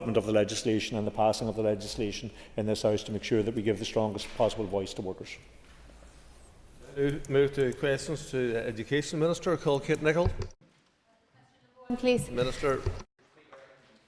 of the legislation and the passing of the legislation in this House to make sure that we give the strongest possible voice to workers. Move to questions to the Education Minister. Call Kate Nicholl. Please. Minister.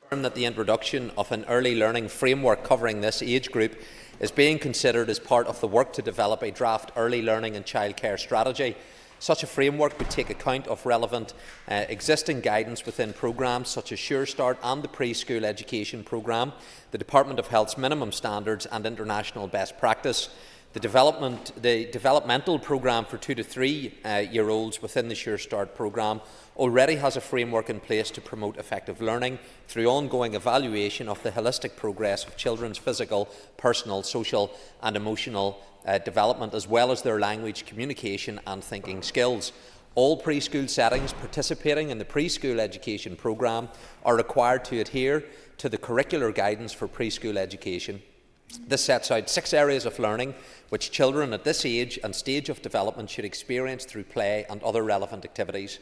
That the introduction of an early learning framework covering this age group is being considered as part of the work to develop a draft early learning and childcare strategy. Such a framework would take account of relevant existing guidance within programmes such as Sure Start and the Preschool Education Programme, the Department of Health's minimum standards and international best practice. The developmental programme for 2 to 3 year olds within the Sure Start programme already has a framework in place to promote effective learning through ongoing evaluation of the holistic progress of children's physical, personal, social and emotional development, as well as their language, communication and thinking skills. All preschool settings participating in the preschool education programme are required to adhere to the curricular guidance for preschool education. This sets out 6 areas of learning which children at this age and stage of development should experience through play and other relevant activities.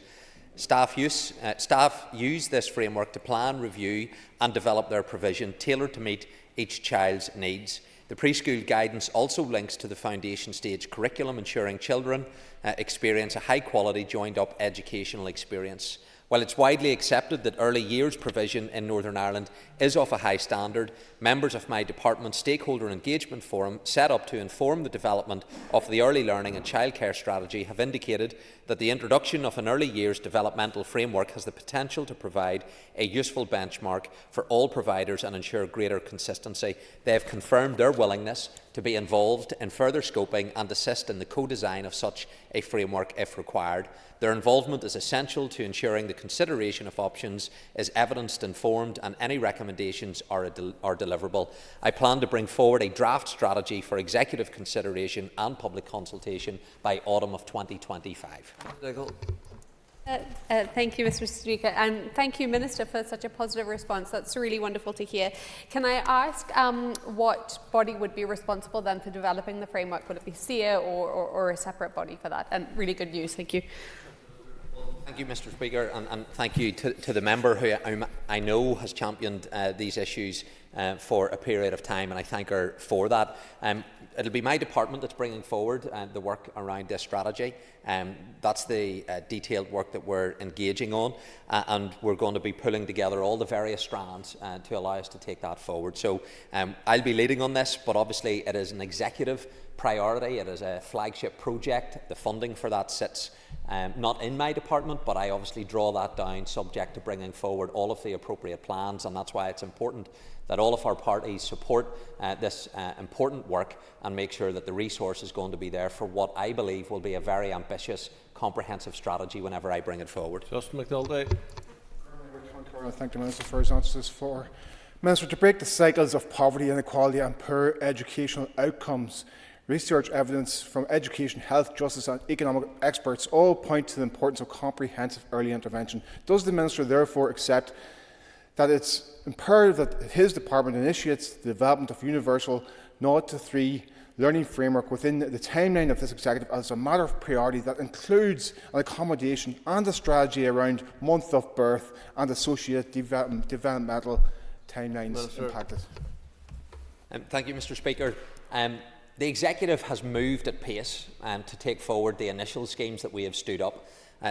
Staff use this framework to plan, review and develop their provision tailored to meet each child's needs. The preschool guidance also links to the foundation stage curriculum, ensuring children experience a high-quality, joined-up educational experience. While it's widely accepted that early years provision in Northern Ireland is of a high standard, members of my department's Stakeholder Engagement Forum, set up to inform the development of the early learning and childcare strategy, have indicated that the introduction of an early years developmental framework has the potential to provide a useful benchmark for all providers and ensure greater consistency. They have confirmed their willingness to be involved in further scoping and assist in the co-design of such a framework if required. Their involvement is essential to ensuring the consideration of options is evidence-informed and any recommendations are deliverable. I plan to bring forward a draft strategy for executive consideration and public consultation by autumn of 2025. Thank you, Mr. Speaker, and thank you, Minister, for such a positive response. That's really wonderful to hear. Can I ask what body would be responsible then for developing the framework? Would it be SEA or a separate body for that? And really good news. Thank you. Thank you, Mr. Speaker, and thank you to the member who I know has championed these issues for a period of time, and I thank her for that. It will be my department that's bringing forward the work around this strategy. That's the detailed work that we're engaging on, and we're going to be pulling together all the various strands to allow us to take that forward. So I'll be leading on this, but obviously it is an executive priority. It is a flagship project. The funding for that sits not in my department, but I obviously draw that down subject to bringing forward all of the appropriate plans, and that's why it's important that all of our parties support this important work and make sure that the resource is going to be there for what I believe will be a very ambitious, comprehensive strategy whenever I bring it forward. Justin McNulty. I thank the Minister for his answers. For Minister, to break the cycles of poverty, inequality and poor educational outcomes, research evidence from education, health, justice and economic experts all point to the importance of comprehensive early intervention. Does the Minister therefore accept that it's imperative that his department initiates the development of universal 0 to 3 learning framework within the timeline of this executive as a matter of priority that includes an accommodation and a strategy around month of birth and associated developmental timelines impacted? Thank you, Mr. Speaker. The executive has moved at pace to take forward the initial schemes that we have stood up.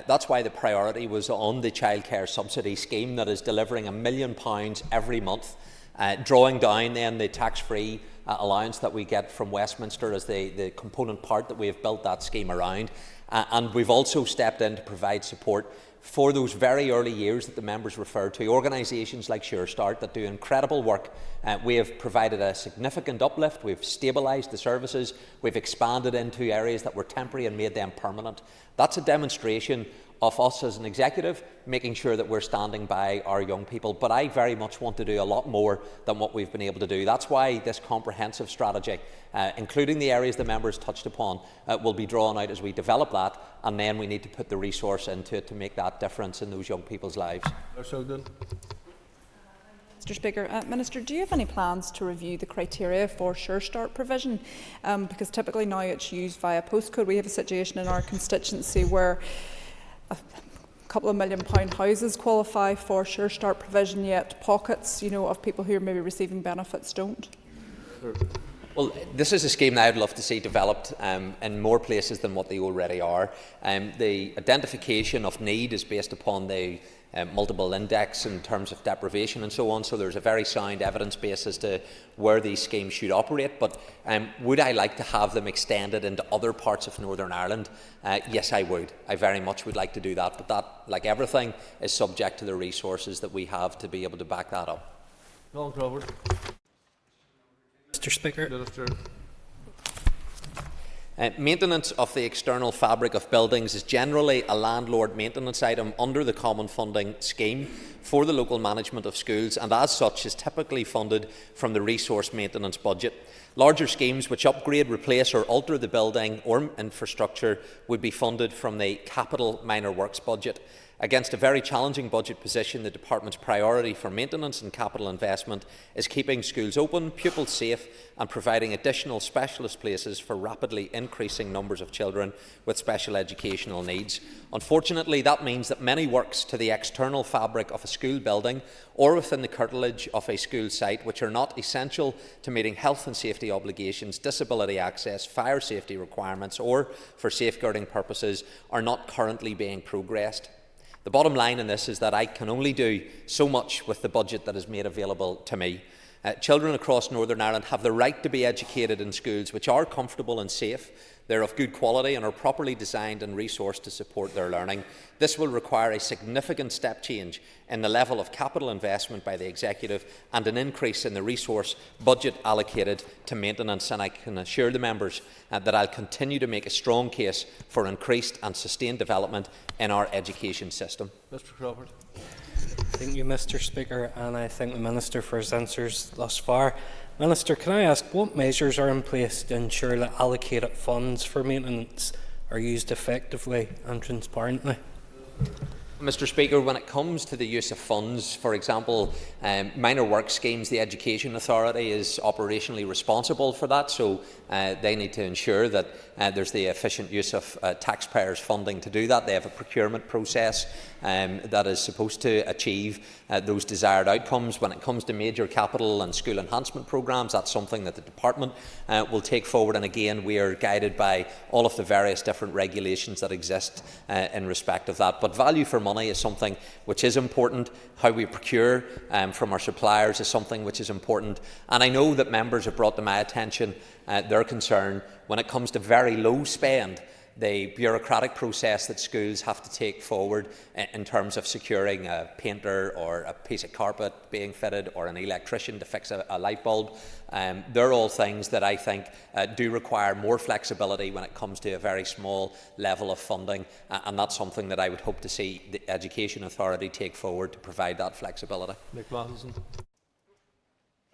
That's why the priority was on the childcare subsidy scheme that is delivering £1 million every month, drawing down then the tax-free allowance that we get from Westminster as the component part that we have built that scheme around. And we've also stepped in to provide support for those very early years that the members referred to, organisations like Sure Start that do incredible work. We have provided a significant uplift, we've stabilised the services, we've expanded into areas that were temporary and made them permanent. That's a demonstration of us as an executive making sure that we're standing by our young people. But I very much want to do a lot more than what we've been able to do. That's why this comprehensive strategy, including the areas the members touched upon, will be drawn out as we develop that, and then we need to put the resource into it to make that difference in those young people's lives. Mr. Speaker, Minister, do you have any plans to review the criteria for Sure Start provision? Because typically now it's used via postcode. We have a situation in our constituency where couple of £1 million houses qualify for Sure Start provision, yet pockets, of people who are maybe receiving benefits don't? Well, this is a scheme that I'd love to see developed in more places than what they already are. The identification of need is based upon the multiple index in terms of deprivation and so on, so there's a very sound evidence base as to where these schemes should operate. But would I like to have them extended into other parts of Northern Ireland? Yes, I would. I very much would like to do that, but that, like everything, is subject to the resources that we have to be able to back that up. Colin Crawford. Mr. Speaker. Minister. Maintenance of the external fabric of buildings is generally a landlord maintenance item under the common funding scheme for the local management of schools, and as such is typically funded from the resource maintenance budget. Larger schemes which upgrade, replace or alter the building or infrastructure would be funded from the capital minor works budget. Against a very challenging budget position, the Department's priority for maintenance and capital investment is keeping schools open, pupils safe and providing additional specialist places for rapidly increasing numbers of children with special educational needs. Unfortunately, that means that many works to the external fabric of a school building or within the curtilage of a school site which are not essential to meeting health and safety obligations, disability access, fire safety requirements or for safeguarding purposes are not currently being progressed. The bottom line in this is that I can only do so much with the budget that is made available to me. Children across Northern Ireland have the right to be educated in schools which are comfortable and safe. They're of good quality and are properly designed and resourced to support their learning. This will require a significant step change in the level of capital investment by the Executive and an increase in the resource budget allocated to maintenance, and I can assure the members that I'll continue to make a strong case for increased and sustained development in our education system. Mr. Crawford. Thank you, Mr. Speaker, and I thank the Minister for his answers thus far. Minister, can I ask what measures are in place to ensure that allocated funds for maintenance are used effectively and transparently? Mr. Speaker, when it comes to the use of funds, for example, minor work schemes, the Education Authority is operationally responsible for that, so they need to ensure that there's the efficient use of taxpayers' funding to do that. They have a procurement process that is supposed to achieve those desired outcomes. When it comes to major capital and school enhancement programmes, that's something that the Department will take forward, and again we are guided by all of the various different regulations that exist in respect of that. But value for money is something which is important. How we procure from our suppliers is something which is important, and I know that members have brought to my attention their concern when it comes to very low spend, the bureaucratic process that schools have to take forward in terms of securing a painter or a piece of carpet being fitted or an electrician to fix a light bulb. They're all things that I think do require more flexibility when it comes to a very small level of funding, and that's something that I would hope to see the Education Authority take forward to provide that flexibility. Nick Matheson.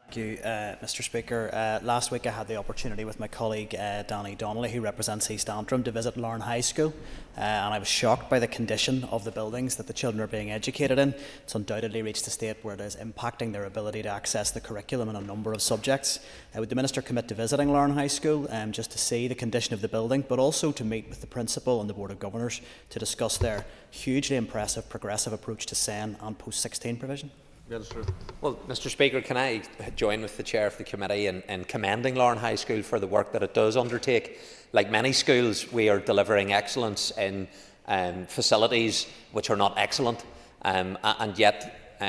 Thank you, Mr. Speaker. Last week I had the opportunity with my colleague Danny Donnelly, who represents East Antrim, to visit Larne High School, and I was shocked by the condition of the buildings that the children are being educated in. It's undoubtedly reached a state where it is impacting their ability to access the curriculum in a number of subjects. Would the Minister commit to visiting Larne High School just to see the condition of the building, but also to meet with the Principal and the Board of Governors to discuss their hugely impressive progressive approach to SEN and post-16 provision? Minister. Well, Mr. Speaker, can I join with the Chair of the Committee in commending Larne High School for the work that it does undertake. Like many schools, we are delivering excellence in facilities which are not excellent, and yet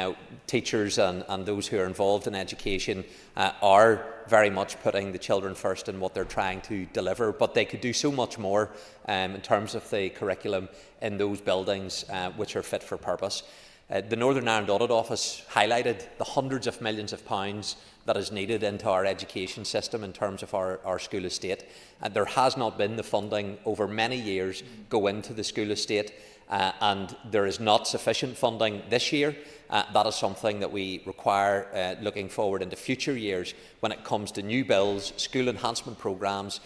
teachers and those who are involved in education are very much putting the children first in what they're trying to deliver, but they could do so much more in terms of the curriculum in those buildings which are fit for purpose. The Northern Ireland Audit Office highlighted the hundreds of millions of pounds that is needed into our education system in terms of our school estate. There has not been the funding over many years go into the school estate, and there is not sufficient funding this year. That is something that we require looking forward into future years when it comes to new bills, school enhancement programmes,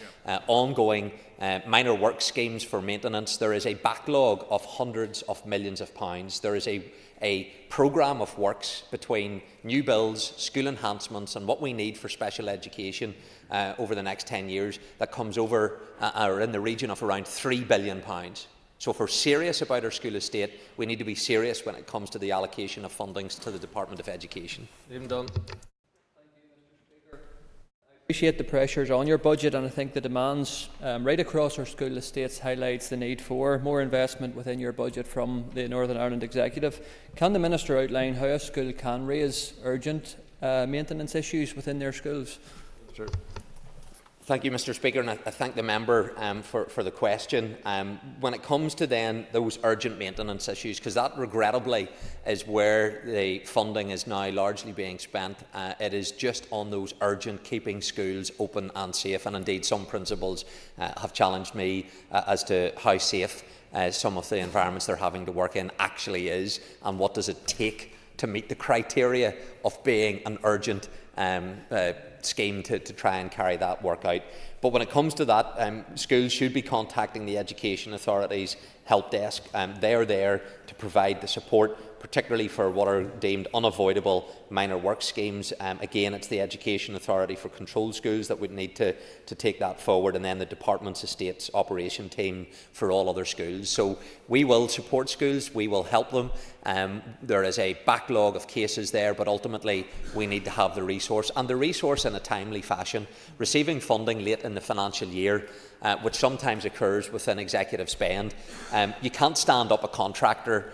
ongoing minor work schemes for maintenance. There is a backlog of hundreds of millions of pounds. There is a programme of works between new bills, school enhancements and what we need for special education over the next 10 years that comes over or in the region of around £3 billion. So if we're serious about our school estate, we need to be serious when it comes to the allocation of fundings to the Department of Education. Even done. Appreciate the pressures on your budget, and I think the demands right across our school estates highlights the need for more investment within your budget from the Northern Ireland Executive. Can the Minister outline how a school can raise urgent maintenance issues within their schools? Sure. Thank you, Mr. Speaker, and I thank the member for the question. When it comes to then those urgent maintenance issues, because that regrettably is where the funding is now largely being spent, it is just on those urgent keeping schools open and safe, and indeed some principals have challenged me as to how safe some of the environments they're having to work in actually is, and what does it take to meet the criteria of being an urgent scheme to try and carry that work out. But when it comes to that, schools should be contacting the Education Authority's help desk. They are there to provide the support, particularly for what are deemed unavoidable minor work schemes. Again, it's the Education Authority for controlled schools that would need to take that forward, and then the Department's Estates Operation Team for all other schools. So we will support schools, we will help them. There is a backlog of cases there, but ultimately we need to have the resource, and the resource in a timely fashion. Receiving funding late in the financial year, which sometimes occurs within executive spend, you can't stand up a contractor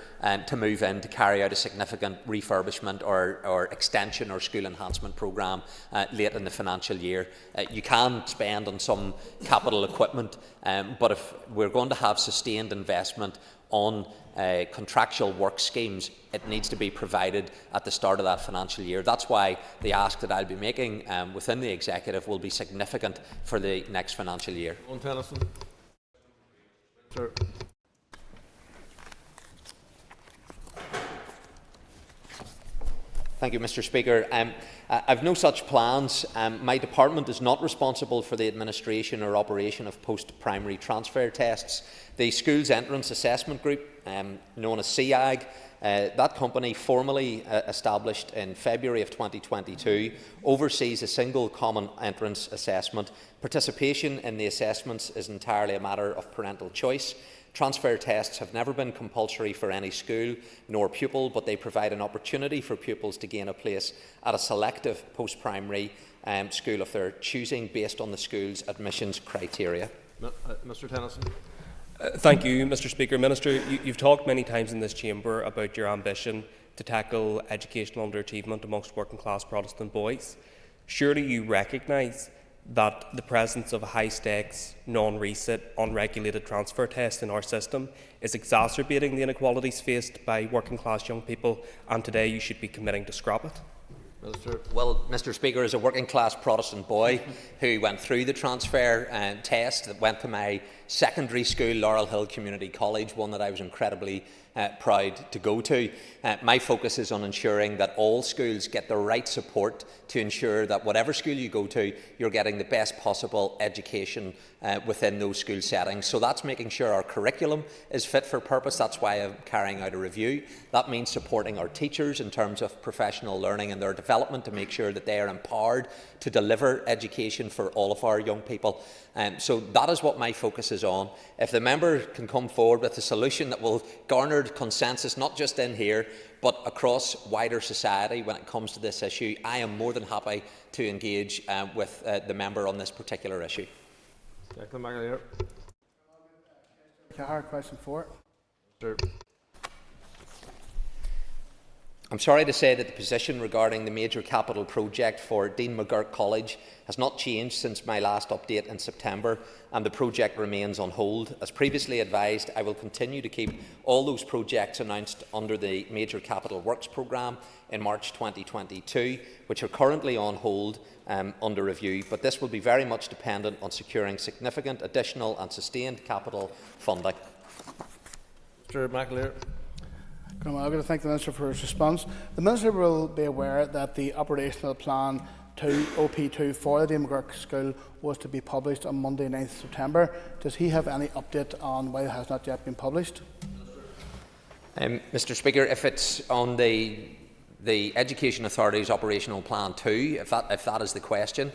to move in to carry out a significant refurbishment or extension or school enhancement programme late in the financial year. You can spend on some capital equipment, but if we're going to have sustained investment on contractual work schemes, it needs to be provided at the start of that financial year. That's why the ask that I'll be making within the Executive will be significant for the next financial year. On Tennyson. Sir. Thank you, Mr. Speaker. I've no such plans. My department is not responsible for the administration or operation of post-primary transfer tests. The Schools Entrance Assessment Group, known as CIAG, that company, formally established in February of 2022, oversees a single common entrance assessment. Participation in the assessments is entirely a matter of parental choice. Transfer tests have never been compulsory for any school nor pupil, but they provide an opportunity for pupils to gain a place at a selective post-primary school of their choosing based on the school's admissions criteria. Mr. Tennyson. Thank you, Mr. Speaker. Minister, you've talked many times in this chamber about your ambition to tackle educational underachievement amongst working-class Protestant boys. Surely you recognise that the presence of a high-stakes, non-resit, unregulated transfer test in our system is exacerbating the inequalities faced by working-class young people, and today you should be committing to scrap it? Minister. Well, Mr. Speaker, as a working-class Protestant boy who went through the transfer test that went to my secondary school, Laurel Hill Community College, one that I was incredibly proud to go to, my focus is on ensuring that all schools get the right support to ensure that whatever school you go to, you're getting the best possible education within those school settings. So that's making sure our curriculum is fit for purpose. That's why I'm carrying out a review. That means supporting our teachers in terms of professional learning and their development to make sure that they are empowered to deliver education for all of our young people. So that is what my focus is on. If the member can come forward with a solution that will garner consensus, not just in here, but across wider society when it comes to this issue, I am more than happy to engage with the member on this particular issue. Declan McAleer. Question 4. Sir. I'm sorry to say that the position regarding the major capital project for Dean McGurk College has not changed since my last update in September, and the project remains on hold. As previously advised, I will continue to keep all those projects announced under the Major Capital Works programme in March 2022, which are currently on hold under review, but this will be very much dependent on securing significant additional and sustained capital funding. Mr. McAleer. I'm going to thank the Minister for his response. The Minister will be aware that the operational plan OP2 for the Dean McGurk School was to be published on Monday 9th September. Does he have any update on why it has not yet been published? Mr. Speaker, if it's on the Education Authority's operational plan 2, if that is the question,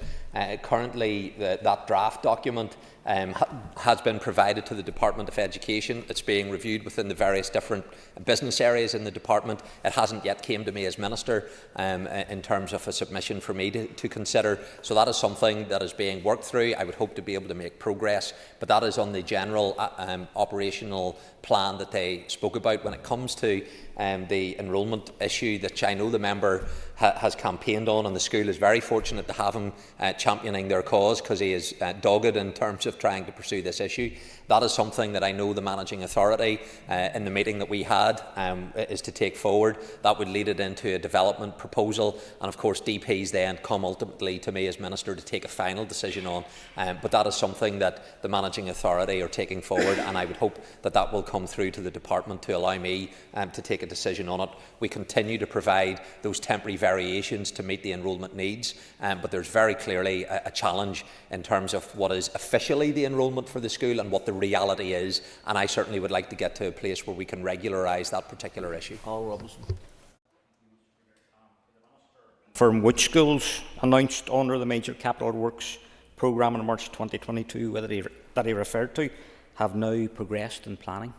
Currently, that draft document has been provided to the Department of Education. It's being reviewed within the various different business areas in the department. It hasn't yet came to me as Minister in terms of a submission for me to consider. So that is something that is being worked through. I would hope to be able to make progress, but that is on the general operational plan that they spoke about. When it comes to the enrolment issue, that I know the member has campaigned on, and the school is very fortunate to have him championing their cause, because he is dogged in terms of trying to pursue this issue. That is something that I know the managing authority in the meeting that we had is to take forward. That would lead it into a development proposal, and of course DPs then come ultimately to me as Minister to take a final decision on. But that is something that the managing authority are taking forward, and I would hope that that will come through to the department to allow me to take a decision on it. We continue to provide those temporary variations to meet the enrolment needs, but there's very clearly a challenge in terms of what is officially the enrolment for the school and what the reality is, and I certainly would like to get to a place where we can regularise that particular issue. From which schools announced under the Major Capital Works programme in March 2022 that he referred to have now progressed in planning?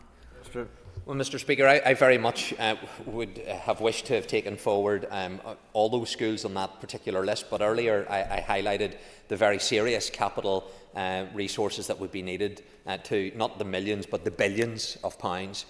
Well, Mr. Speaker, I very much would have wished to have taken forward all those schools on that particular list, but earlier I highlighted the very serious capital resources that would be needed to, not the millions, but the billions of pounds.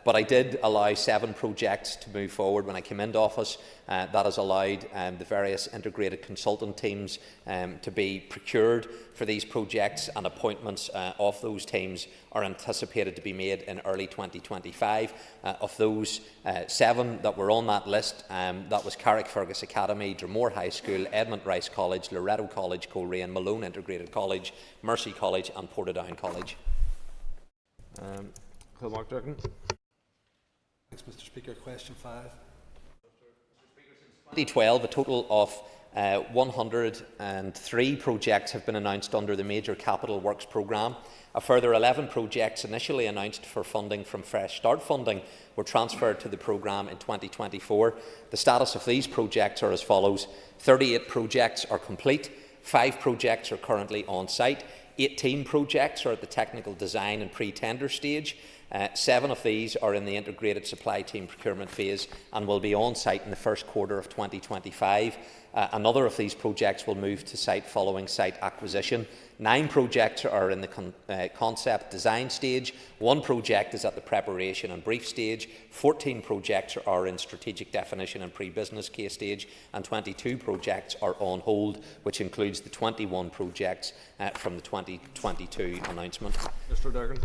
But I did allow 7 projects to move forward when I came into office. That has allowed the various integrated consultant teams to be procured for these projects, and appointments of those teams are anticipated to be made in early 2025. Of those 7 that were on that list, that was Carrickfergus Academy, Dromore High School, Edmund Rice College, Loretto College, Coleraine, Malone Integrated College, Mercy College and Portadown College. Mark Durkin. Thanks, Mr. Speaker. Question 5. 2012, a total of 103 projects have been announced under the Major Capital Works programme. A further 11 projects initially announced for funding from Fresh Start funding were transferred to the programme in 2024. The status of these projects are as follows: 38 projects are complete, 5 projects are currently on site, 18 projects are at the technical design and pre-tender stage. 7 of these are in the integrated supply team procurement phase and will be on site in the first quarter of 2025. Another of these projects will move to site following site acquisition. 9 projects are in the concept design stage. 1 project is at the preparation and brief stage. 14 projects are in strategic definition and pre-business case stage, and 22 projects are on hold, which includes the 21 projects from the 2022 announcement. Mr. Durgan.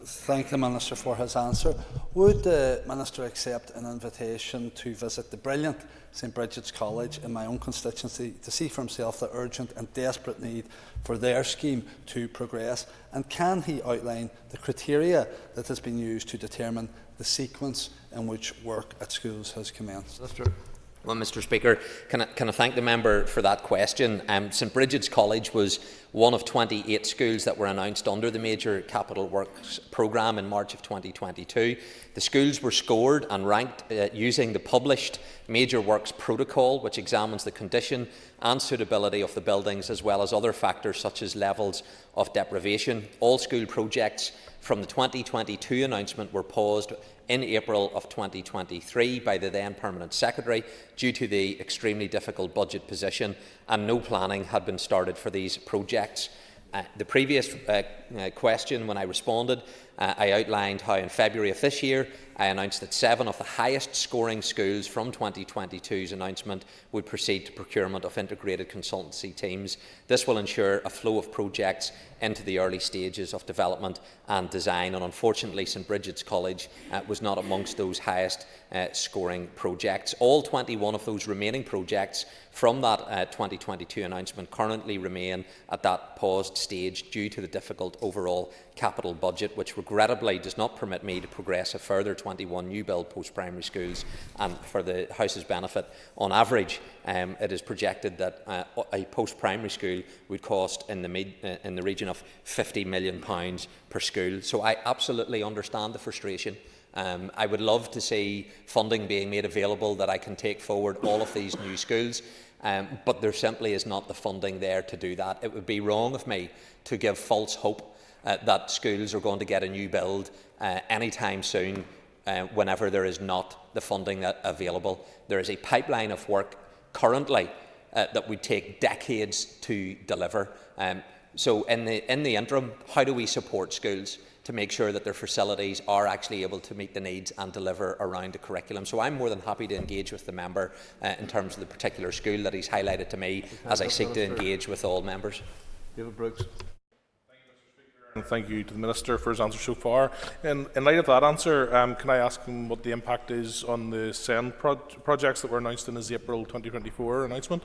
Thank the Minister for his answer. Would the Minister accept an invitation to visit the brilliant St Bridget's College in my own constituency to see for himself the urgent and desperate need for their scheme to progress? And can he outline the criteria that has been used to determine the sequence in which work at schools has commenced? Well, Mr. Speaker, can I thank the member for that question? St Bridget's College was one of 28 schools that were announced under the Major Capital Works programme in March of 2022. The schools were scored and ranked using the published Major Works Protocol, which examines the condition and suitability of the buildings, as well as other factors such as levels of deprivation. All school projects from the 2022 announcement were paused in April of 2023 by the then Permanent Secretary due to the extremely difficult budget position, and no planning had been started for these projects. The previous question, when I responded, I outlined how in February of this year I announced that 7 of the highest scoring schools from 2022's announcement would proceed to procurement of integrated consultancy teams. This will ensure a flow of projects into the early stages of development and design, and unfortunately St Bridget's College was not amongst those highest scoring projects. All 21 of those remaining projects from that 2022 announcement currently remain at that paused stage due to the difficult overall capital budget, which regrettably does not permit me to progress a further 21 new build post-primary schools. And for the House's benefit, on average it is projected that a post-primary school would cost in the region of £50 million per school. So I absolutely understand the frustration. I would love to see funding being made available that I can take forward all of these new schools. but there simply is not the funding there to do that. It would be wrong of me to give false hope that schools are going to get a new build anytime soon whenever there is not the funding available. There is a pipeline of work currently that would take decades to deliver. So in the interim, how do we support schools to make sure that their facilities are actually able to meet the needs and deliver around the curriculum? So I'm more than happy to engage with the member in terms of the particular school that he's highlighted to me as I seek to engage with all members. David Brooks. And thank you to the Minister for his answer so far. In light of that answer, can I ask him what the impact is on the SEN projects that were announced in his April 2024 announcement?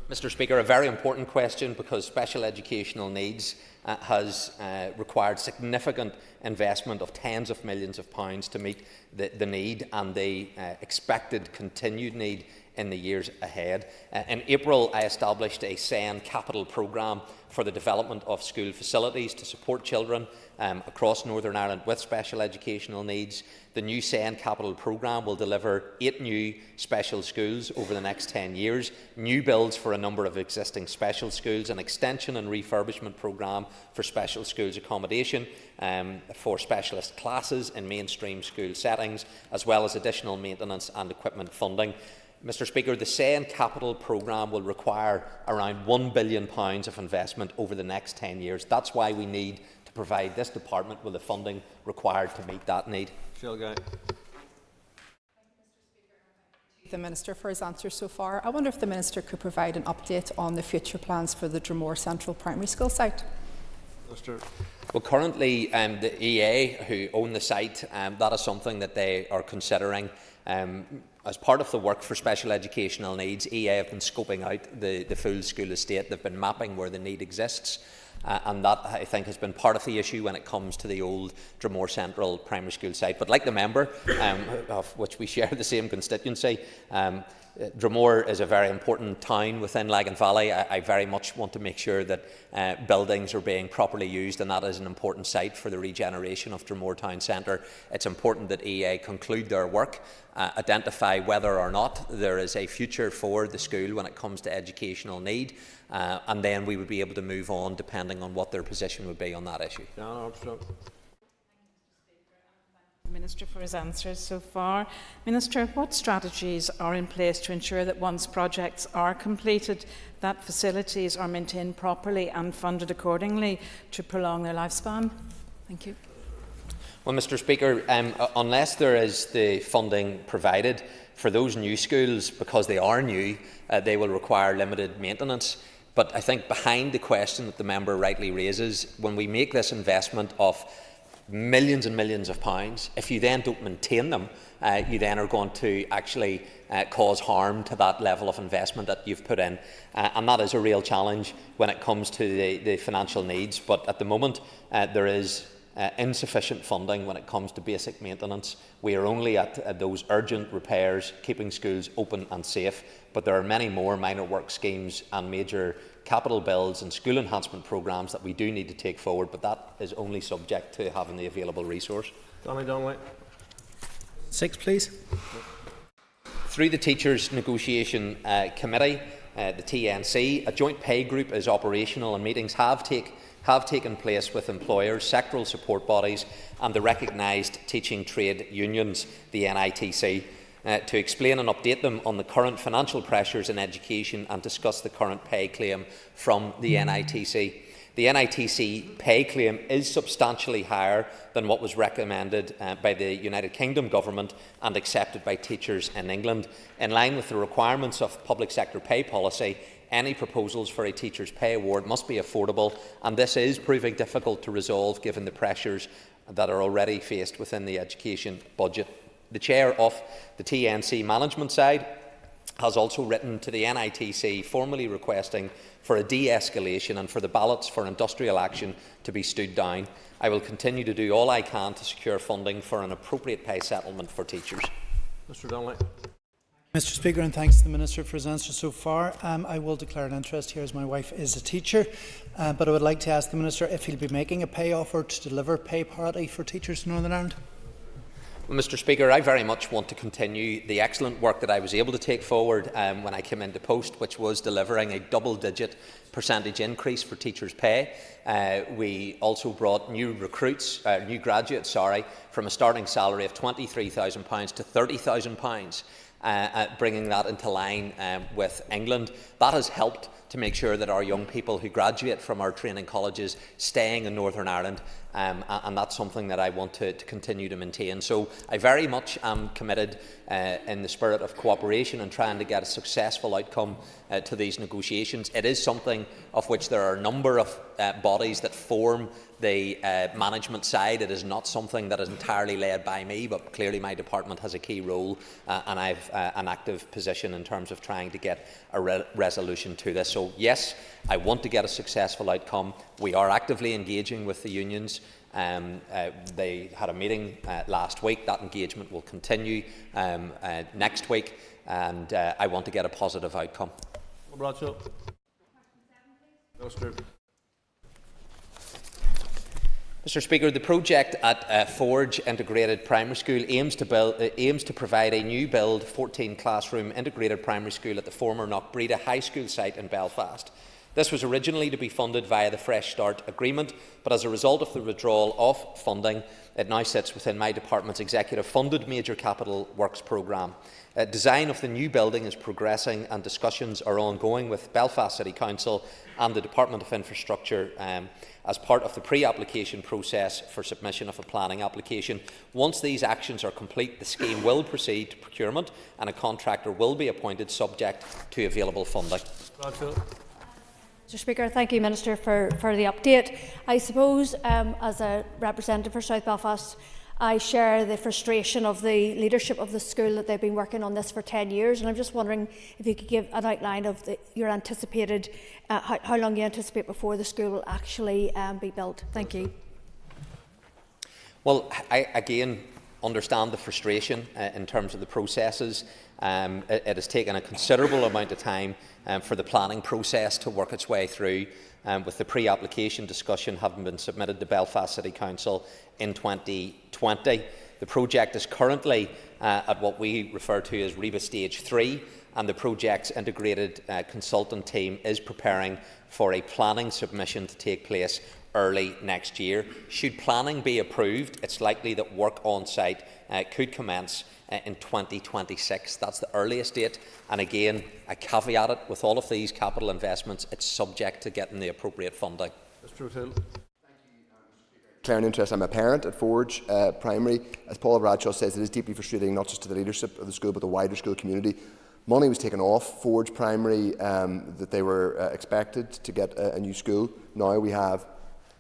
Mr. Speaker, a very important question, because special educational needs has required significant investment of tens of millions of pounds to meet the need and the expected continued need in the years ahead. In April, I established a SEN capital programme for the development of school facilities to support children across Northern Ireland with special educational needs. The new SEN capital programme will deliver 8 new special schools over the next 10 years, new builds for a number of existing special schools, an extension and refurbishment programme for special schools accommodation, for specialist classes in mainstream school settings, as well as additional maintenance and equipment funding. Mr. Speaker, the SEN capital programme will require around £1 billion of investment over the next 10 years. That's why we need to provide this department with the funding required to meet that need. The Minister for his answer so far. I wonder if the Minister could provide an update on the future plans for the Dromore Central Primary School site. Well, currently the EA, who own the site, that is something that they are considering. As part of the work for special educational needs, EA have been scoping out the full school estate. They've been mapping where the need exists. And that, I think, has been part of the issue when it comes to the old Dromore Central Primary School site. But like the member, of which we share the same constituency, Dromore is a very important town within Lagan Valley. I very much want to make sure that buildings are being properly used, and that is an important site for the regeneration of Dromore Town Centre. It's important that EA conclude their work, identify whether or not there is a future for the school when it comes to educational need, and then we would be able to move on depending on what their position would be on that issue. Minister for his answers so far. Minister, what strategies are in place to ensure that once projects are completed, that facilities are maintained properly and funded accordingly to prolong their lifespan? Thank you. Well, Mr. Speaker, unless there is the funding provided for those new schools, because they are new, they will require limited maintenance. But I think behind the question that the member rightly raises, when we make this investment of millions and millions of pounds, if you then don't maintain them, you then are going to actually cause harm to that level of investment that you've put in. And that is a real challenge when it comes to the financial needs. But at the moment, there is insufficient funding when it comes to basic maintenance. We are only at those urgent repairs, keeping schools open and safe. But there are many more minor work schemes and major capital builds and school enhancement programmes that we do need to take forward, but that is only subject to having the available resource. Donnelly. 6, please. Through the Teachers Negotiation Committee, the TNC, a joint pay group is operational, and meetings have taken place with employers, sectoral support bodies and the recognised teaching trade unions, the NITC, to explain and update them on the current financial pressures in education and discuss the current pay claim from the NITC. The NITC pay claim is substantially higher than what was recommended by the United Kingdom Government and accepted by teachers in England. In line with the requirements of public sector pay policy, any proposals for a teacher's pay award must be affordable, and this is proving difficult to resolve given the pressures that are already faced within the education budget. The chair of the TNC management side has also written to the NITC formally requesting for a de-escalation and for the ballots for industrial action to be stood down. I will continue to do all I can to secure funding for an appropriate pay settlement for teachers. Mr. Donnelly. Mr. Speaker, and thanks to the Minister for his answer so far. I will declare an interest here as my wife is a teacher, but I would like to ask the Minister if he'll be making a pay offer to deliver pay parity for teachers in Northern Ireland. Well, Mr Speaker, I very much want to continue the excellent work that I was able to take forward when I came into post, which was delivering a double-digit % increase for teachers' pay. We also brought new graduates, from a starting salary of £23,000 to £30,000, bringing that into line with England. That has helped to make sure that our young people who graduate from our training colleges staying in Northern Ireland, and that's something that I want to continue to maintain. So I very much am committed in the spirit of cooperation and trying to get a successful outcome to these negotiations. It is something of which there are a number of bodies that form the management side. It is not something that is entirely led by me, but clearly my department has a key role, and I have an active position in terms of trying to get a resolution to this. So yes, I want to get a successful outcome. We are actively engaging with the unions. They had a meeting last week. That engagement will continue next week, and I want to get a positive outcome. Bradshaw. Minister. Mr Speaker, the project at Forge Integrated Primary School aims to provide a new build 14-classroom integrated primary school at the former Knockbreda High School site in Belfast. This was originally to be funded via the Fresh Start agreement, but as a result of the withdrawal of funding, it now sits within my department's executive-funded major capital works programme. Design of the new building is progressing and discussions are ongoing with Belfast City Council and the Department of Infrastructure as part of the pre-application process for submission of a planning application. Once these actions are complete, the scheme will proceed to procurement and a contractor will be appointed subject to available funding. Bradshaw. Mr Speaker, thank you, Minister, for the update. I suppose, as a representative for South Belfast, I share the frustration of the leadership of the school that they've been working on this for 10 years, and I'm just wondering if you could give an outline of your anticipated, how long you anticipate before the school will actually be built. Thank you. Well, I again understand the frustration in terms of the processes. It has taken a considerable amount of time for the planning process to work its way through, with the pre-application discussion having been submitted to Belfast City Council in 2020. The project is currently at what we refer to as REBA Stage 3, and the project's integrated consultant team is preparing for a planning submission to take place early next year. Should planning be approved, it's likely that work on site could commence in 2026. That's the earliest date, and again, I caveat it with all of these capital investments, it's subject to getting the appropriate funding. Mr O'Toole. Declaring interest. I'm a parent at Forge Primary. As Paul Bradshaw says, it is deeply frustrating, not just to the leadership of the school, but the wider school community. Money was taken off Forge Primary that they were expected to get a new school. Now we have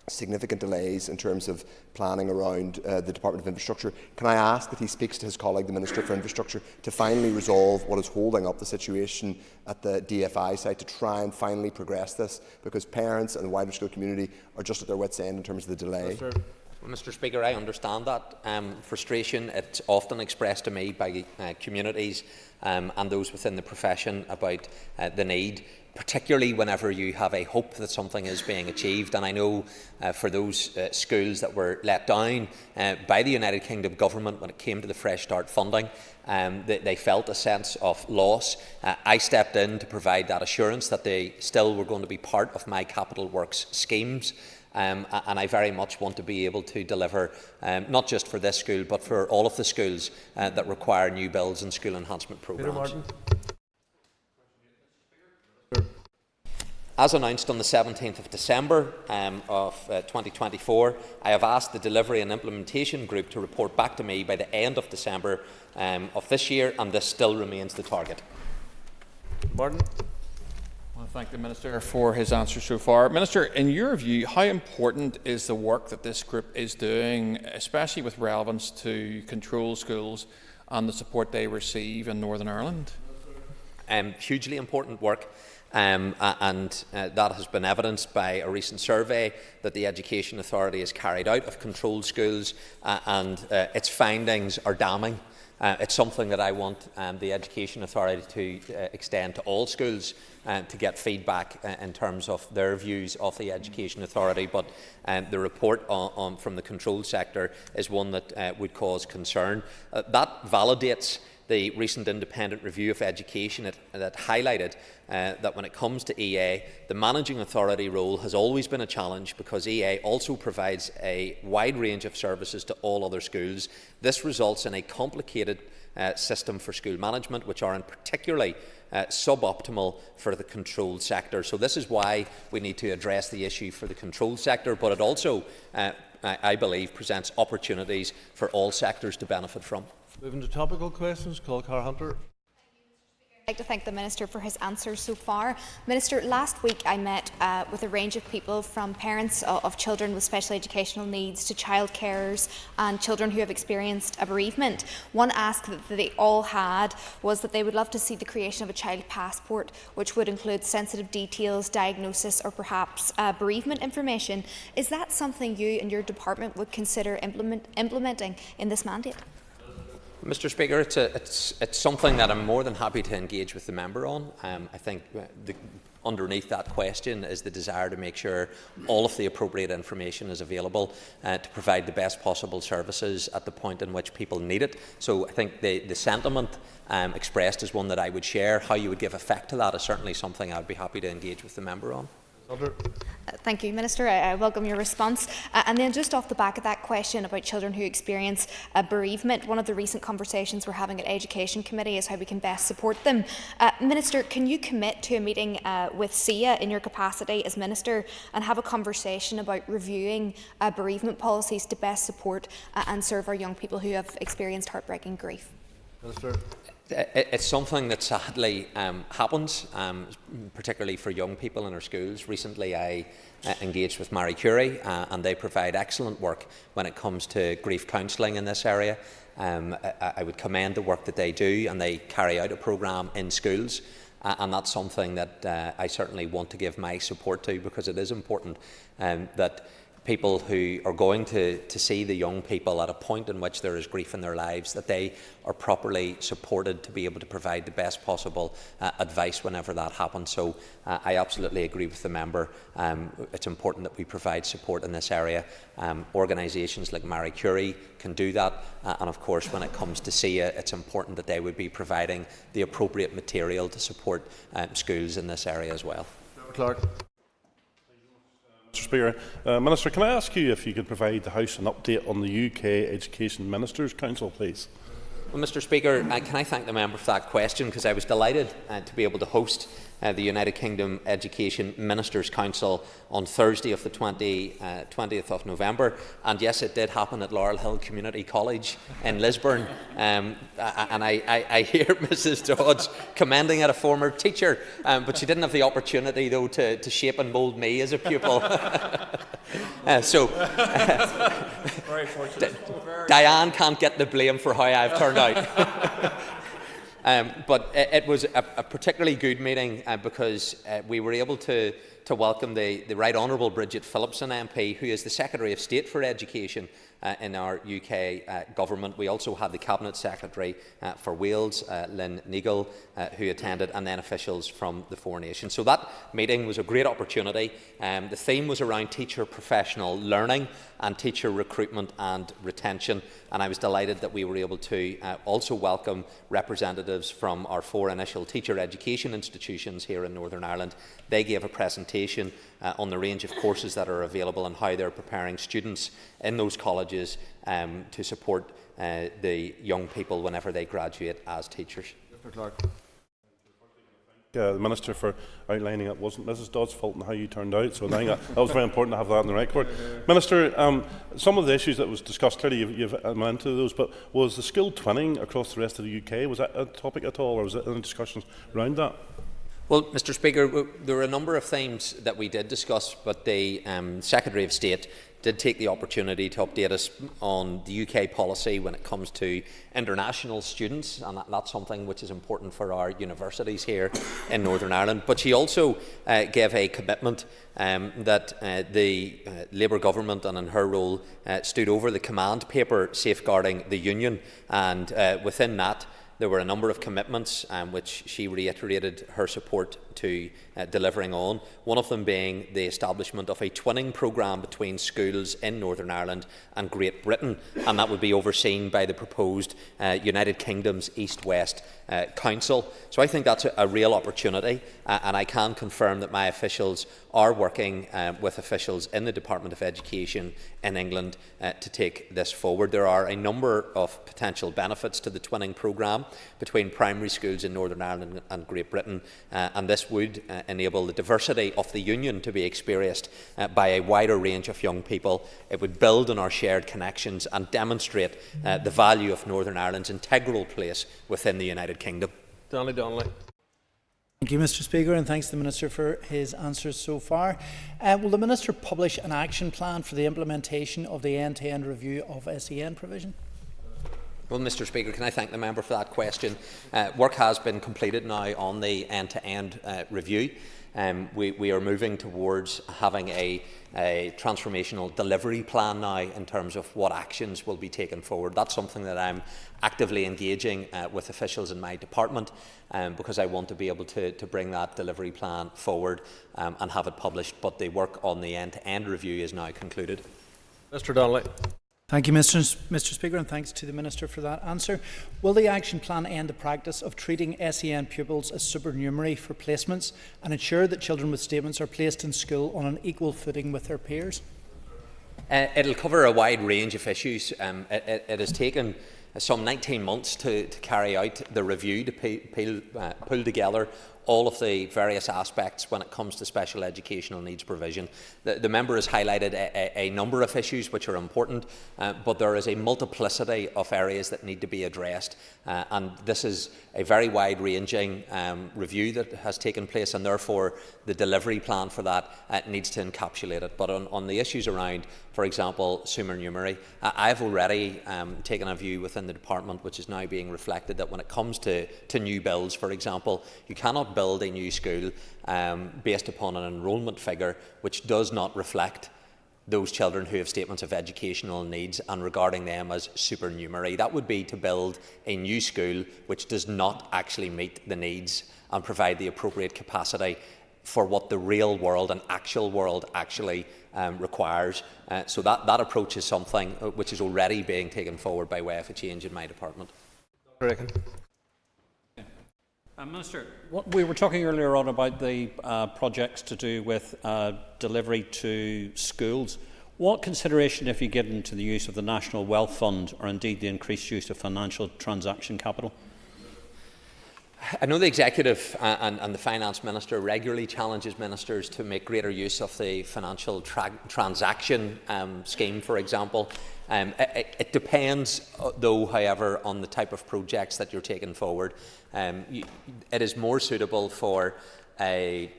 significant delays in terms of planning around the Department of Infrastructure. Can I ask that he speaks to his colleague, the Minister for Infrastructure, to finally resolve what is holding up the situation at the DFI site, to try and finally progress this, because parents and the wider school community are just at their wits' end in terms of the delay. Well, Mr Speaker, I understand that frustration. It's often expressed to me by communities and those within the profession about the need, particularly whenever you have a hope that something is being achieved. And I know for those schools that were let down by the United Kingdom government when it came to the Fresh Start funding, they felt a sense of loss. I stepped in to provide that assurance that they still were going to be part of my capital works schemes. And I very much want to be able to deliver, not just for this school, but for all of the schools that require new builds and school enhancement programmes. As announced on the 17th of December of 2024, I have asked the Delivery and Implementation Group to report back to me by the end of December of this year, and this still remains the target. Martin. I want to thank the Minister for his answer so far. Minister, in your view, how important is the work that this group is doing, especially with relevance to control schools and the support they receive in Northern Ireland? Hugely important work. And that has been evidenced by a recent survey that the Education Authority has carried out of controlled schools, and its findings are damning. It's something that I want the Education Authority to extend to all schools to get feedback in terms of their views of the Education Authority. But the report from the control sector is one that would cause concern. That validates the recent independent review of education that highlighted that when it comes to EA, the managing authority role has always been a challenge because EA also provides a wide range of services to all other schools. This results in a complicated system for school management, which are particularly suboptimal for the controlled sector. So this is why we need to address the issue for the controlled sector, but it also, I believe, presents opportunities for all sectors to benefit from. Moving to topical questions, Car Hunter. I'd like to thank the Minister for his answers so far. Minister, last week I met with a range of people, from parents of children with special educational needs to child carers and children who have experienced a bereavement. One ask that they all had was that they would love to see the creation of a child passport, which would include sensitive details, diagnosis or perhaps bereavement information. Is that something you and your department would consider implementing in this mandate? Mr. Speaker, it's something that I'm more than happy to engage with the member on. I think underneath that question is the desire to make sure all of the appropriate information is available to provide the best possible services at the point in which people need it. So I think the sentiment expressed is one that I would share. How you would give effect to that is certainly something I would be happy to engage with the member on. Thank you, Minister. I welcome your response. And then just off the back of that question about children who experience a bereavement, one of the recent conversations we're having at Education Committee is how we can best support them. Minister, can you commit to a meeting with SIA in your capacity as Minister and have a conversation about reviewing bereavement policies to best support and serve our young people who have experienced heartbreaking grief? Minister. It's something that sadly happens, particularly for young people in our schools. Recently I engaged with Marie Curie and they provide excellent work when it comes to grief counselling in this area. I would commend the work that they do, and they carry out a programme in schools. And that's something that I certainly want to give my support to, because it is important that people who are going to see the young people at a point in which there is grief in their lives, that they are properly supported to be able to provide the best possible advice whenever that happens. So I absolutely agree with the member. It's important that we provide support in this area. Organisations like Marie Curie can do that, and of course when it comes to SIA, it's important that they would be providing the appropriate material to support schools in this area as well. Clark. Mr. Speaker, Minister, can I ask you if you could provide the House an update on the UK Education Ministers' Council, please? Well, Mr. Speaker, can I thank the member for that question, because I was delighted to be able to host the United Kingdom Education Ministers' Council on Thursday of the 20th of November. And yes, it did happen at Laurel Hill Community College in Lisburn. And I hear Mrs. Dodds commending at a former teacher, but she didn't have the opportunity, though, to shape and mould me as a pupil. Very fortunate. Diane can't get the blame for how I've turned out. But it was a particularly good meeting because we were able to welcome the Right Honourable Bridget Phillipson MP, who is the Secretary of State for Education in our UK government. We also had the Cabinet Secretary for Wales, Lynn Neagle, who attended, and then officials from the four nations. So that meeting was a great opportunity. The theme was around teacher professional learning and teacher recruitment and retention, and I was delighted that we were able to also welcome representatives from our four initial teacher education institutions here in Northern Ireland. They gave a presentation on the range of courses that are available and how they're preparing students in those colleges to support the young people whenever they graduate as teachers. Mr. Clark. The Minister for outlining it wasn't Mrs. Dodd's fault in how you turned out, so I think that was very important to have that in the record. Minister, some of the issues that was discussed, clearly you've went into those, but was the school twinning across the rest of the UK, was that a topic at all, or was there any discussions around that? Well, Mr. Speaker, there were a number of themes that we did discuss, but the Secretary of State did take the opportunity to update us on the UK policy when it comes to international students, and that's something which is important for our universities here in Northern Ireland. But she also gave a commitment that the Labour government, and in her role, stood over the command paper safeguarding the union, and within that there were a number of commitments which she reiterated her support to delivering on, one of them being the establishment of a twinning programme between schools in Northern Ireland and Great Britain, and that would be overseen by the proposed United Kingdom's East-West Council. So I think that's a real opportunity, and I can confirm that my officials are working with officials in the Department of Education in England to take this forward. There are a number of potential benefits to the twinning programme between primary schools in Northern Ireland and Great Britain, and this would enable the diversity of the union to be experienced by a wider range of young people. It would build on our shared connections and demonstrate the value of Northern Ireland's integral place within the United Kingdom. Donnelly. Thank you, Mr. Speaker, and thanks to the Minister for his answers so far. Will the Minister publish an action plan for the implementation of the end-to-end review of SEN provision? Well, Mr. Speaker, can I thank the member for that question? Work has been completed now on the end-to-end review. We are moving towards having a transformational delivery plan now in terms of what actions will be taken forward. That's something that I'm actively engaging with officials in my department because I want to be able to bring that delivery plan forward and have it published. But the work on the end-to-end review is now concluded. Mr. Donnelly. Thank you, Mr. Speaker, and thanks to the Minister for that answer. Will the action plan end the practice of treating SEN pupils as supernumerary for placements and ensure that children with statements are placed in school on an equal footing with their peers? It'll cover a wide range of issues. It has taken some 19 months to carry out the review, to pull together all of the various aspects when it comes to special educational needs provision. The member has highlighted a number of issues which are important, but there is a multiplicity of areas that need to be addressed, and this is a very wide-ranging review that has taken place, and therefore the delivery plan for that needs to encapsulate it. But on the issues around, for example, supernumerary, I've already taken a view within the department, which is now being reflected, that when it comes to new builds, for example, you cannot build a new school based upon an enrolment figure which does not reflect those children who have statements of educational needs and regarding them as supernumerary. That would be to build a new school which does not actually meet the needs and provide the appropriate capacity for what the real world and actual world actually requires. So that approach is something which is already being taken forward by way of a change in my department. Minister, we were talking earlier on about the projects to do with delivery to schools. What consideration have you given to the use of the National Wealth Fund, or indeed the increased use of financial transaction capital? I know the Executive and the Finance Minister regularly challenges ministers to make greater use of the financial transaction scheme, for example. It depends, though, however, on the type of projects that you're taking forward. It is more suitable for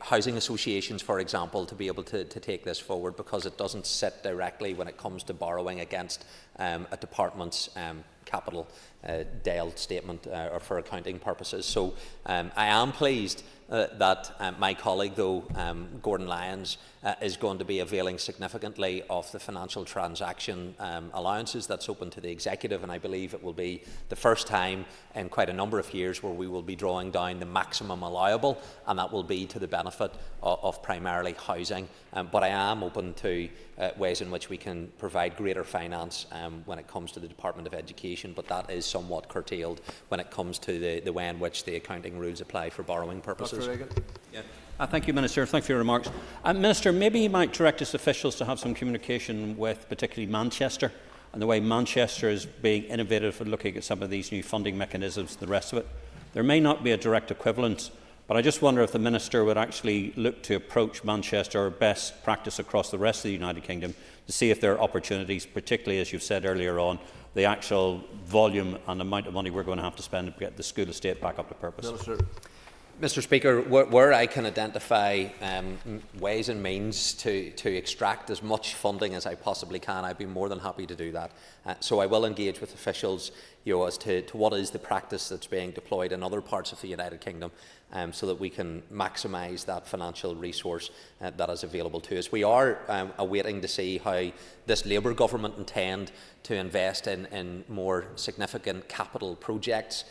housing associations, for example, to be able to take this forward because it doesn't sit directly when it comes to borrowing against a department's capital DAIL statement or for accounting purposes. So I am pleased that my colleague, though, Gordon Lyons, is going to be availing significantly of the financial transaction allowances that's open to the Executive, and I believe it will be the first time in quite a number of years where we will be drawing down the maximum allowable, and that will be to the benefit of primarily housing. But I am open to ways in which we can provide greater finance when it comes to the Department of Education, but that is somewhat curtailed when it comes to the way in which the accounting rules apply for borrowing purposes. Thank you, Minister. Thank you for your remarks. Minister, maybe you might direct his officials to have some communication with particularly Manchester and the way Manchester is being innovative in looking at some of these new funding mechanisms and the rest of it. There may not be a direct equivalence, but I just wonder if the Minister would actually look to approach Manchester or best practice across the rest of the United Kingdom to see if there are opportunities, particularly, as you've said earlier on, the actual volume and amount of money we're going to have to spend to get the school estate back up to purpose. Minister. Mr. Speaker, where I can identify ways and means to extract as much funding as I possibly can, I'd be more than happy to do that. So I will engage with officials, as to what is the practice that's being deployed in other parts of the United Kingdom, so that we can maximise that financial resource that is available to us. We are awaiting to see how this Labour government intend to invest in more significant capital projects.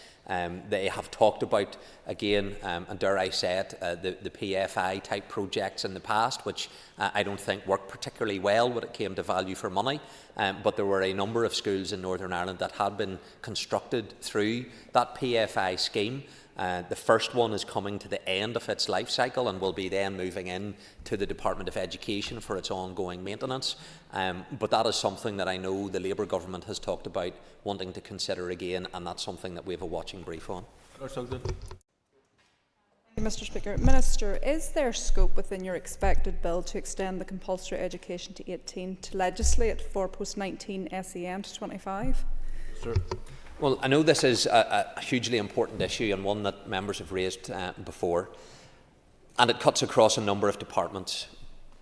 They have talked about, again, and dare I say it, the PFI type projects in the past, which I don't think worked particularly well when it came to value for money. But there were a number of schools in Northern Ireland that had been constructed through that PFI scheme. The first one is coming to the end of its life cycle and will be then moving in to the Department of Education for its ongoing maintenance. But that is something that I know the Labour government has talked about wanting to consider again, and that's something that we have a watching brief on. Thank you, Mr. Speaker. Minister, is there scope within your expected bill to extend the compulsory education to 18 to legislate for post-19 SEN to 25? Sir. Well, I know this is a hugely important issue and one that members have raised before, and it cuts across a number of departments.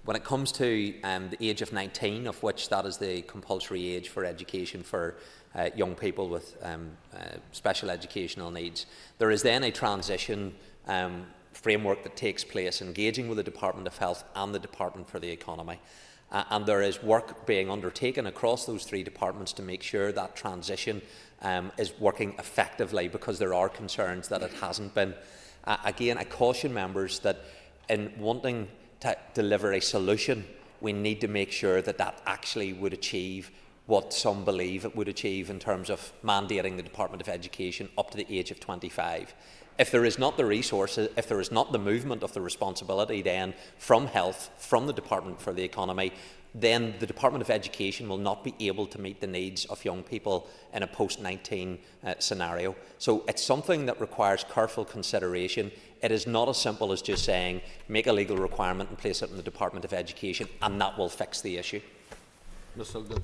When it comes to the age of 19, of which that is the compulsory age for education for young people with special educational needs, there is then a transition framework that takes place, engaging with the Department of Health and the Department for the Economy. And there is work being undertaken across those three departments to make sure that transition is working effectively, because there are concerns that it hasn't been. Again, I caution members that in wanting to deliver a solution, we need to make sure that that actually would achieve what some believe it would achieve in terms of mandating the Department of Education up to the age of 25. If there is not the resources, if there is not the movement of the responsibility then from health, from the Department for the Economy, then the Department of Education will not be able to meet the needs of young people in a post-19 scenario. So it's something that requires careful consideration. It is not as simple as just saying, make a legal requirement and place it in the Department of Education, and that will fix the issue. Ms. Sugden.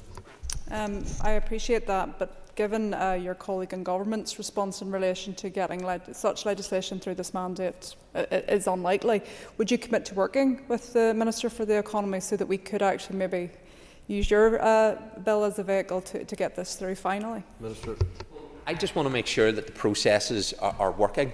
I appreciate that, but given your colleague in government's response in relation to getting such legislation through this mandate is unlikely, would you commit to working with the Minister for the Economy so that we could actually maybe use your bill as a vehicle to get this through finally? Minister. I just want to make sure that the processes are working,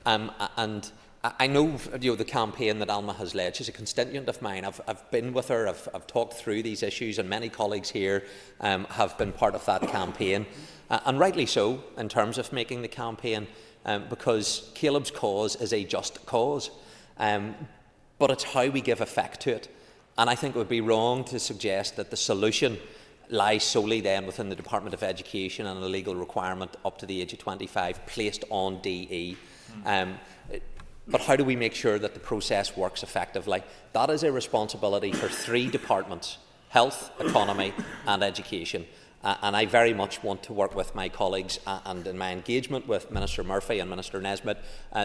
and I know, the campaign that Alma has led. She's a constituent of mine. I've been with her. I've talked through these issues, and many colleagues here have been part of that campaign, and rightly so in terms of making the campaign, because Caleb's cause is a just cause, but it's how we give effect to it. And I think it would be wrong to suggest that the solution lies solely then within the Department of Education and a legal requirement up to the age of 25 placed on DE. But how do we make sure that the process works effectively? That is a responsibility for three departments: health, economy and education. And I very much want to work with my colleagues, and in my engagement with Minister Murphy and Minister Nesbitt,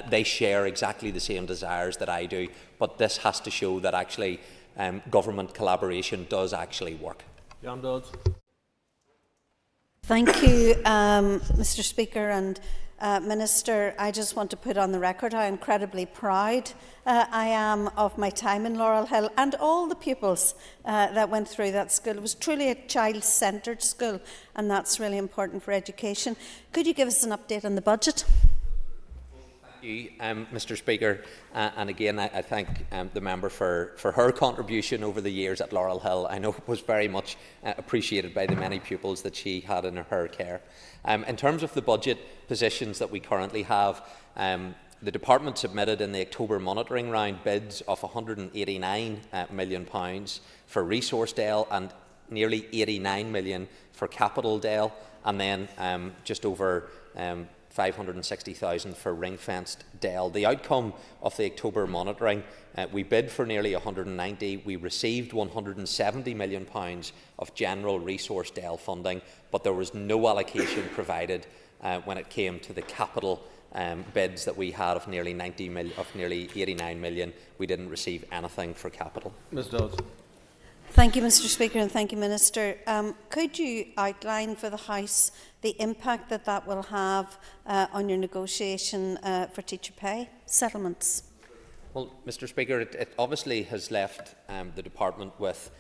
they share exactly the same desires that I do. But this has to show that actually government collaboration does actually work. Jan Dodds. Thank you, Mr. Speaker. And Minister, I just want to put on the record how incredibly proud I am of my time in Laurel Hill and all the pupils that went through that school. It was truly a child-centred school, and that's really important for education. Could you give us an update on the budget? You, Mr. Speaker, and again I thank the member for her contribution over the years at Laurel Hill. I know it was very much appreciated by the many pupils that she had in her care. In terms of the budget positions that we currently have, the Department submitted in the October monitoring round bids of £189 million for Resource DEL and nearly £89 million for Capital DEL, and then just over 560,000 for ring-fenced DEL. The outcome of the October monitoring, we bid for nearly 190, we received £170 million of general resource DEL funding, but there was no allocation provided when it came to the capital bids that we had of nearly 89 million. We didn't receive anything for capital. Ms. Dodds. Thank you, Mr. Speaker, and thank you, Minister. Could you outline for the House the impact that will have on your negotiation for teacher pay settlements? Well, Mr. Speaker, it obviously has left the department with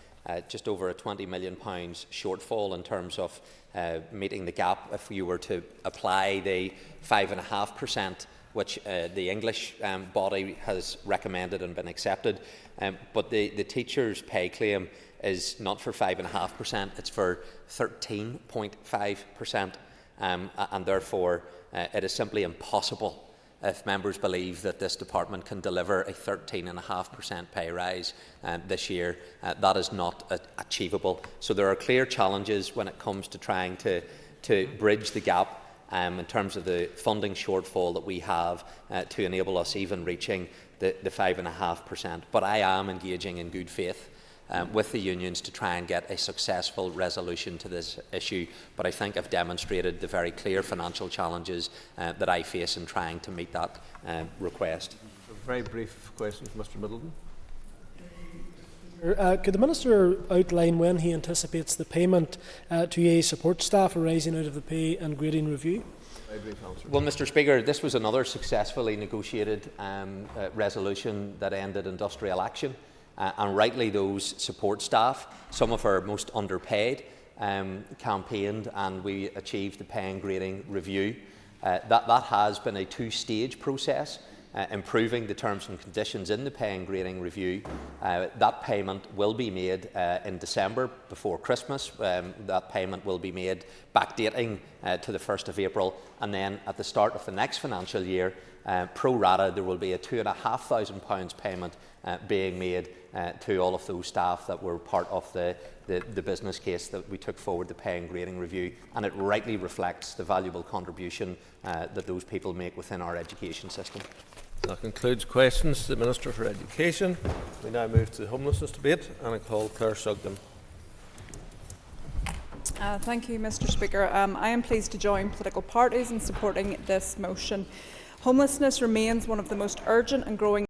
just over a £20 million shortfall in terms of meeting the gap if you were to apply the 5.5%, which the English body has recommended and been accepted. But the teachers' pay claim is not for 5.5%, it's for 13.5%, and therefore it is simply impossible if members believe that this department can deliver a 13.5% pay rise this year. That is not achievable. So there are clear challenges when it comes to trying to bridge the gap in terms of the funding shortfall that we have to enable us even reaching the 5.5%. But I am engaging in good faith with the unions to try and get a successful resolution to this issue. But I think I've demonstrated the very clear financial challenges that I face in trying to meet that request. A very brief question from Mr. Middleton. Could the Minister outline when he anticipates the payment to EA support staff arising out of the pay and grading review? Well, Mr. Speaker, this was another successfully negotiated resolution that ended industrial action. And rightly those support staff, some of our most underpaid, campaigned and we achieved the pay and grading review. That has been a two-stage process, improving the terms and conditions in the pay and grading review. That payment will be made in December before Christmas. That payment will be made backdating to the 1st of April, and then at the start of the next financial year, pro rata, there will be a £2,500 payment being made to all of those staff that were part of the business case that we took forward the pay and grading review, and it rightly reflects the valuable contribution that those people make within our education system. That concludes questions to the Minister for Education. We now move to the homelessness debate, and I call Claire Sugden. Thank you, Mr. Speaker. I am pleased to join political parties in supporting this motion. Homelessness remains one of the most urgent and growing